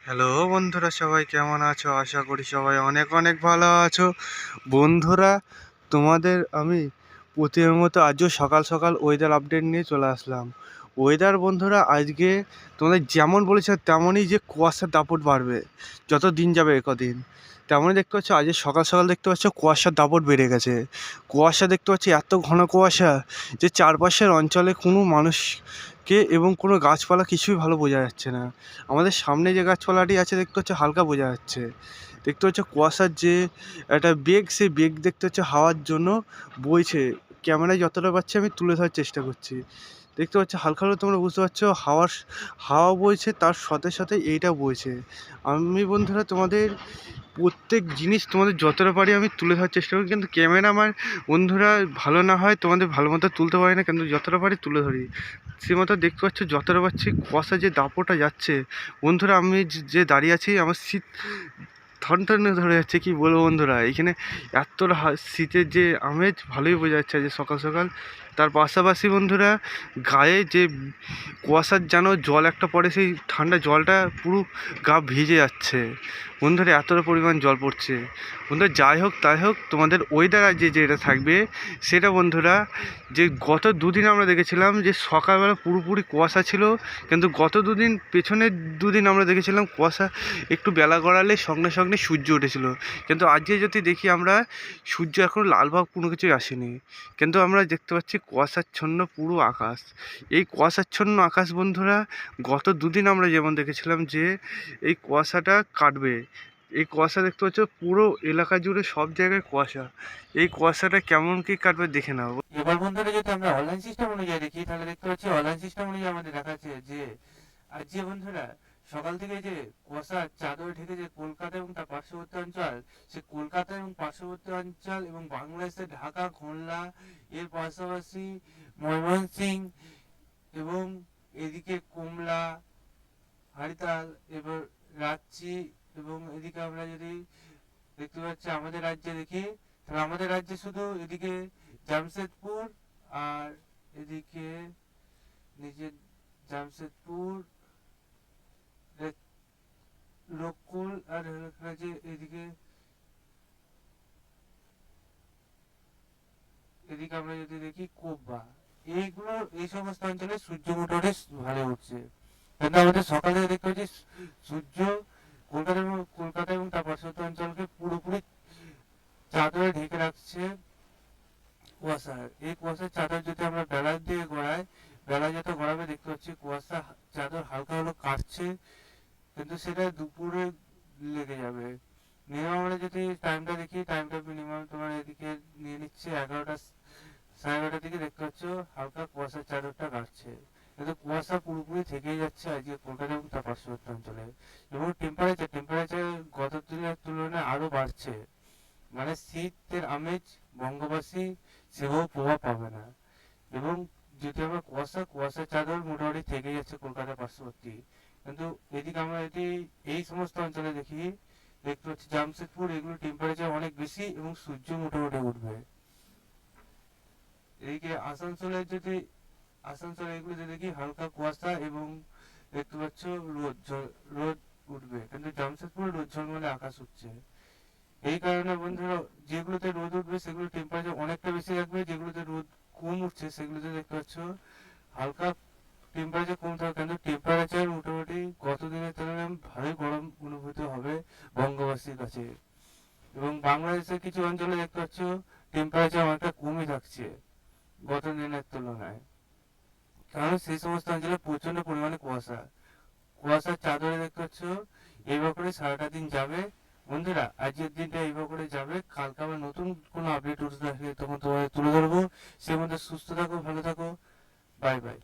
Hello বন্ধুরা, সবাই কেমন আছো? আশা করি সবাই অনেক অনেক ভালো আছো। বন্ধুরা, তোমাদের আমি প্রতিদিনের মতো আজও সকাল সকাল ওয়েদার আপডেট নিয়ে চলে আসলাম। ওয়েদার বন্ধুরা, আজকে তোমাদের যেমন বলেছে তেমনই, যে কুয়াশার দাপট বাড়বে যত দিন যাবে কদিন। তেমনই দেখতে পাচ্ছ, আজকে সকাল সকাল দেখতে পাচ্ছ কুয়াশার দাপট বেড়ে গেছে। কুয়াশা দেখতে পাচ্ছি, এত ঘন কুয়াশা যে চারপাশের অঞ্চলে কোনো মানুষকে এবং কোনো গাছপালা কিছুই ভালো বোঝা যাচ্ছে না। আমাদের সামনে যে গাছপালাটি আছে দেখতে হচ্ছে হালকা বোঝা যাচ্ছে। দেখতে হচ্ছে কুয়াশার যে একটা বেগ, সেই বেগ দেখতে হচ্ছে হাওয়ার জন্য বইছে। ক্যামেরায় যতটা পাচ্ছি আমি তুলে ধরার চেষ্টা করছি। দেখতে পাচ্ছ হালকা হলেও তোমরা বুঝতে পারছো হাওয়া বইছে, তার সাথে সাথে এইটা বইছে। আমি বন্ধুরা তোমাদের প্রত্যেক জিনিস তোমাদের যতটা পারি আমি তুলে ধরার চেষ্টা করি, কিন্তু ক্যামেরা আমার বন্ধুরা ভালো না হয় তোমাদের ভালো মতো তুলতে পারি না, কিন্তু যতটা পারি তুলে ধরি। সে মতো দেখতে পাচ্ছ যতটা পাচ্ছি কুয়াশা যে দাপটা যাচ্ছে বন্ধুরা, আমি যে দাঁড়িয়ে আছি আমার শীত থনথনে ধরে যাচ্ছে। কি বলবো বন্ধুরা, এখানে এতটা শীতের যে আমেজ ভালোই বোঝা যাচ্ছে যে সকাল সকাল। তার পাশাপাশি বন্ধুরা, গায়ে যে কুয়াশার যেন জল একটা পড়ে, সেই ঠান্ডা জলটা পুরো গা ভিজে যাচ্ছে বন্ধুরা, এতটা পরিমাণ জল পড়ছে। বন্ধুরা যাই হোক তাই হোক, তোমাদের ওয়েদার আজ যেটা থাকবে সেটা বন্ধুরা, যে গত দুদিন আমরা দেখেছিলাম যে সকালবেলা পুরোপুরি কুয়াশা ছিল, কিন্তু গত দুদিন পেছনের দুদিন আমরা দেখেছিলাম কুয়াশা একটু বেলা গড়ালে সঙ্গে সঙ্গে সূর্য উঠেছিল। কিন্তু আজকে যদি দেখি আমরা, সূর্য এখন লালভাব কোনো কিছুই আসেনি, কিন্তু আমরা দেখতে পাচ্ছি কুয়াশাচ্ছন্ন পুরো আকাশ। এই কুয়াশাচ্ছন্ন আকাশ বন্ধুরা, গত দুদিন আমরা যেমন দেখেছিলাম যে এই কুয়াশাটা কাটবে। এই কুয়াশা দেখতে পাচ্ছ পুরো এলাকা জুড়ে সব জায়গায় কুয়াশা। এই কুয়াশাটা কেমন কি কাটবে দেখে নাও। এবার বন্ধুরা, যদি আমরা অনলাইন সিস্টেম অনুযায়ী দেখি তাহলে দেখতে পাচ্ছি অনলাইন সিস্টেম অনুযায়ী আমাদের দেখাচ্ছে যে আজকে বন্ধুরা সকাল থেকে যে কুয়াশার চাদর ঢেকে যে কলকাতা এবং তার পার্শ্ববর্তী অঞ্চল, সে কলকাতা এবং পার্শ্ববর্তী অঞ্চল এবং বাংলাদেশের ঢাকা, খুলনা, এর পাশাপাশি ময়মনসিংহ এবং এদিকে কুমলা, হরিতাল, এবার রাঁচি, এবং এদিকে আমরা যদি দেখতে পাচ্ছি আমাদের রাজ্যে দেখি, তাহলে আমাদের রাজ্যে শুধু এদিকে জামশেদপুর আর এদিকে নিজের জামশেদপুর, লোককুল, আর যে এদিকে এদিকে আমরা যদি দেখি কোব্বা, এইগুলো এই সমস্ত অঞ্চলে সূর্য মোটামুটি ভালো উঠছে। কিন্তু আমাদের সকালে দেখতে পাচ্ছি সূর্য কলকাতা এবং তার পার্শ্ববর্তী অঞ্চলকে পুরোপুরি চাদরে ঢেকে রাখছে কুয়াশা। এই কুয়াশার চাদর যদি আমরা বেলার দিয়ে গড়াই, বেলা যত গড়াবে দেখতে পাচ্ছি কুয়াশা চাদর হালকা হলো কাটছে, কিন্তু সেটা দুপুরে লেগে যাবে। মিনিমাম আমরা যদি টাইমটা দেখি, টাইমটা মিনিমাম তোমার এদিকে নিয়ে নিচ্ছে 11টা, সাড়ে 11টার দিকে দেখতে পাচ্ছ হালকা কুয়াশার চাদরটা কাটছে, কিন্তু কুয়াশা পুরোপুরি থেকেই যাচ্ছে আজকে কলকাতা এবং তার পার্শ্ববর্তী অঞ্চলে। এবং টেম্পারেচার গত দিনের তুলনায় আরো বাড়ছে, মানে শীতের আমেজ বঙ্গবাসী সেভাবে প্রভাব পাবে না। এবং যদি আমরা কুয়াশার চাদর মোটামুটি থেকে যাচ্ছে কলকাতার পার্শ্ববর্তী, কিন্তু এদিকে আমরা যদি এই সমস্ত অঞ্চলে দেখি, দেখতে পাচ্ছি জামশেদপুর, এগুলো টেম্পারেচার অনেক বেশি এবং সূর্য মোটামুটি উঠবে। এদিকে আসানসোল এগুলো যদি দেখি হালকা কুয়াশা এবং দেখতে পাচ্ছ রোদ উঠবে, কিন্তু জামশেদপুর রোদ ঝলমলে আকাশ উঠছে। এই কারণে বন্ধুরা, যেগুলোতে রোদ উঠবে সেগুলো টেম্পারেচার অনেকটা বেশি রাখবে, যেগুলোতে রোদ কম উঠছে সেগুলোতে দেখতে পাচ্ছ হালকা টেম্পারেচার কম থাকবে, কিন্তু টেম্পারেচার মোটামুটি গত দিনের তুলনায় ভালোই গরম অনুভূত হবে বঙ্গবাসীর কাছে। এবং বাংলাদেশের কিছু অঞ্চলে দেখতে পাচ্ছ টেম্পারেচার অনেকটা কমই থাকছে গত দিনের তুলনায়, কারণ সেই সমস্ত অঞ্চলে প্রচন্ড পরিমাণে কুয়াশার চাদরে দেখতে পাচ্ছ এইভাবে করে সারাটা দিন যাবে। বন্ধুরা, আজকের দিনটা এইভাবে করে যাবে, কালকে আবার নতুন কোনো আপডেট উঠে তখন তোমাদের তুলে ধরবো। সে মধ্যে সুস্থ থাকো, ভালো থাকো, বাই বাই।